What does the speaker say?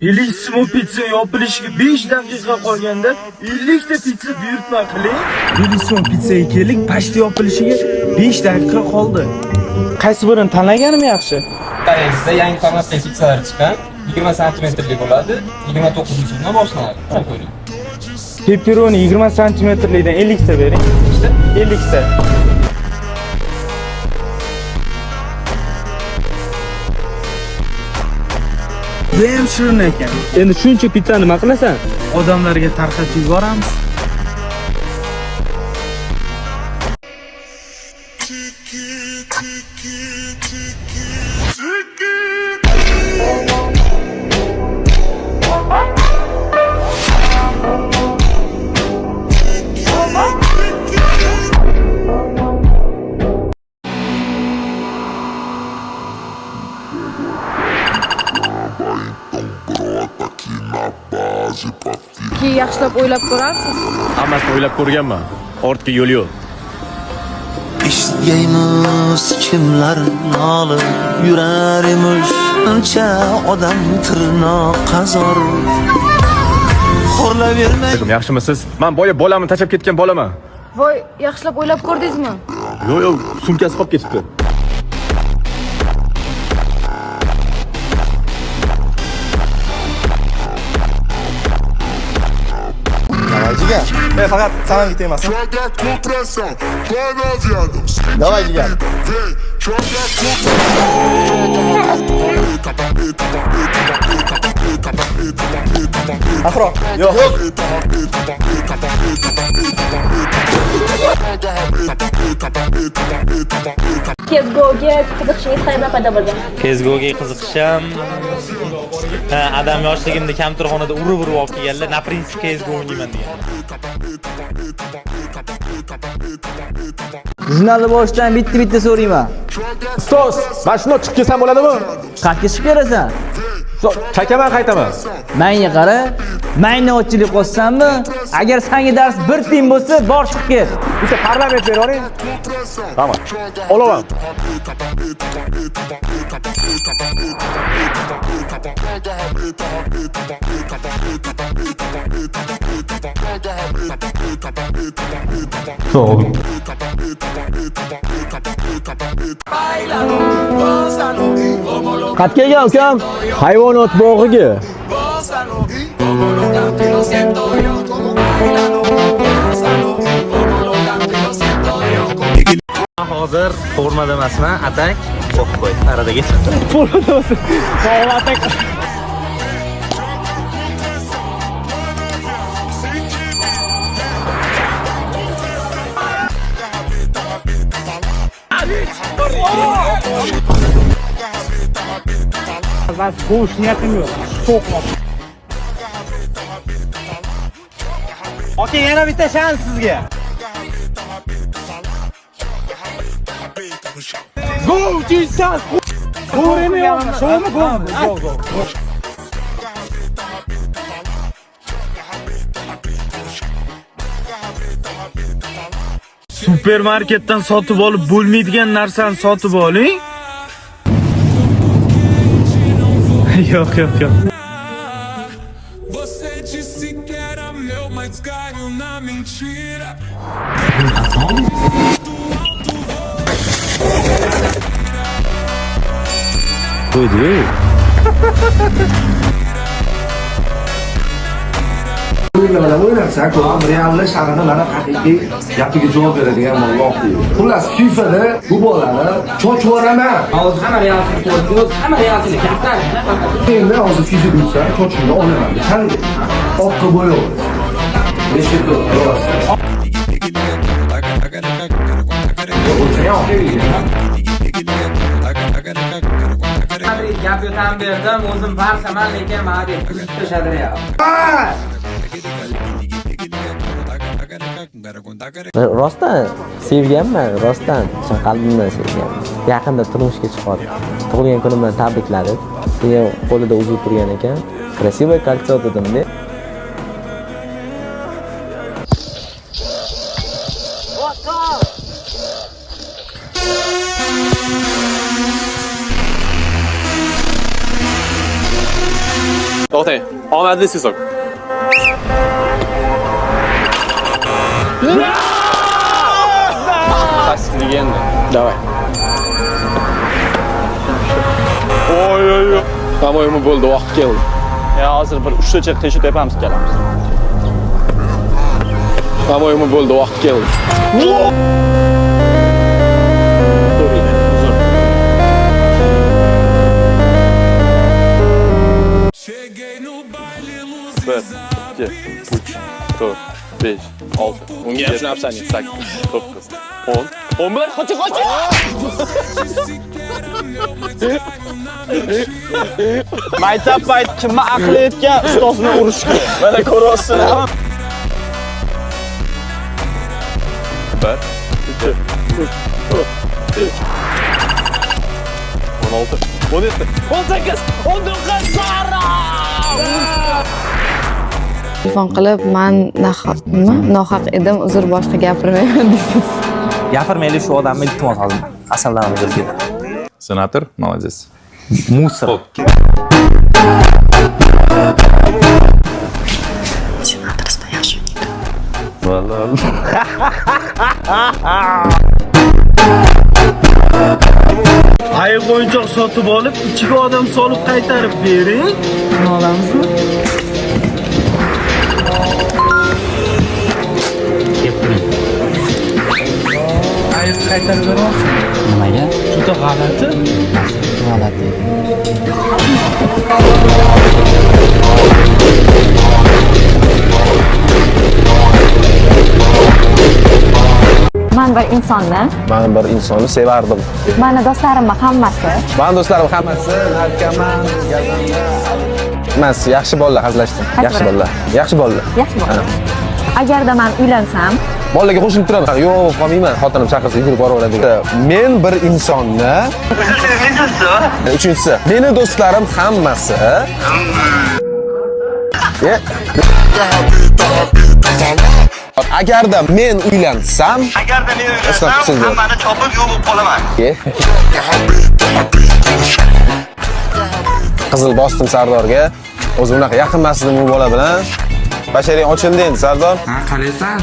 Bellissimo pizza yopilishiga 5 daqiqa qolganda 50 ta pizza buyurtma qiling. Bellissimo pizzaga keldik, pashta yopilishiga 5 daqiqa qoldi. Qaysi birini tanlaganim yaxshi? Sizda yangi formatdagi pizzalar chiqqan. 20 santimetrli bo'ladi. 29 so'mdan boshlanadi. Ko'ring. Pepperoni 20 santimetrlikdan 50 ta bering. İşte 50 ta. Ham shirin ekan. Endi shuncha pizzani nima qilasan? Odamlarga tarqatib yuboramiz. Ki yaxshilab o'ylab ko'rarsiz. Hammasini o'ylab ko'rganman. Ortga yo'l yo'q. Eshitgaymiz kimlar nolib yurarimiz, uncha odam tirnoq qazor. Xo'rlavermay. Yaxshimisiz? Men boya bolamni tashab ketgan bolaman. Voy, yaxshilab o'ylab ko'rdingizmi? Yo'q, sumkasi qolib ketibdi. Jigar, men faqat salom ketayapman. Давай, jigar. Afro, yo'q. Kezgoga qiziqishingiz qayerda bo'lgan? Kezgoga qiziqishim. Adam yoshligimda kamtarxonada urib olib kelganlar, na prinsip Kezgo o'ynayman degan. Jurnalni boshidan bitta so'rayman. Ustoz, men shunday chiqib kelsam bo'ladimi? Qayerga chiqib berasan? Chakaman qaytaman. Menga qara, mayna ochchilik qilsanmi? Agar senga dars bir tiyin bo'lsa, bor chiqib ket. Bitta parlament ber oling. Tamam. Olaman. Sağ olun. Qat kelgan ukam? Hayvonot bog'iga. Hozir formada emasman, atak. Qo'yib qo'y, arada geç. Formada emasman. Sağ atak. Ben koğuş niyetim yok. Çok var. Okey, yana bitta shans sizga. Go Jesus! Doğru yok. Şov mu go? Go. Supermarketdan sotib olib bo'lmaydigan narsani sotib oling. Yo'q. Você disse que era meu, mas caiu na mentira. Qo'ydi. O'ynarsak, realni shag'ini mana haqiqiy gapiga javob beradigan Alloh deydi. Xullas, FIFAda bu bolani cho'chvoraman. Hozir hamma real futbolchi, hamma real gaplar. Endi hozir FIFA bo'lsa, cho'chimni olaman. Qanday? Oqqa bo'yab. Nechta do'st? Gap yo'tan berdim, o'zim barsaman, lekin mana deb tushadi real. Rostdan sevganman, rostdan chin qalbimdan sevganman. Yaqinda turmushga chiqadi. Tug'ilgan kunim bilan tabrikladi. Keyin qo'lida uzib turgan ekan. Krasivoy kolcho dedim-da. To'xtang. Omadli sizok. Tasdiqligi endi. Davay. Oy. Tamoyimi bo'ldi, vaqt keldi. Hozir bir 3 ta qish tepamiz kelamiz. Tamoyimi bo'ldi, vaqt keldi. Cheguei no baile, 1, luzes 2, 3, 4, 5, 6. Unga ham shuni olsang, 8, 9, 10. 11. Qoching. Maktab payt kimni aqli yetgan ustozini urishga. Mana ko'ryapsizlar. 1, 2, 3, 4, 5, 16, 17, 18, 19 sara! Telefon qilib, men nohaq edim, uzr boshqa gapirmayman deysiz. Gapirmaylik shu odamni iltimos hozir. Asallanib o'lgan. Senator, молодец. Musor. Senatorda yaxshi o'ynaydi. Vallahi. Ayiq o'yinchoq sotib olib, ichiga odam solib qaytarib bering. Buni olamizmi? Ayiq qaytarib bermoqchi. Nimaga? Juda g'alati. G'alati. Men bir insonni, Men bir insonni sevardim. meni do'stlarimni hammasi Men do'stlarim hammasi narkoman, gazanda. Emas, yaxshi bolalar hazillashdim. Yaxshi bolalar. Yaxshi bolalar. yaxshi bo'ladi. Agarda men uylansam, Bolalarga qo'shilib turaman. Yo'q, qolmayman. Xotinim chaqirsa yugurib boraveradi. Men bir insonni Uchinchisi, meni do'stlarim hammasi Agarda men uylansam, hammani chopib yuvib qolaman. Qizil bosdim Sardorga. O'zi unaqa yaqinmas edim u bola bilan. Basharing ochildi endi Sardor. Ha, qalaysan?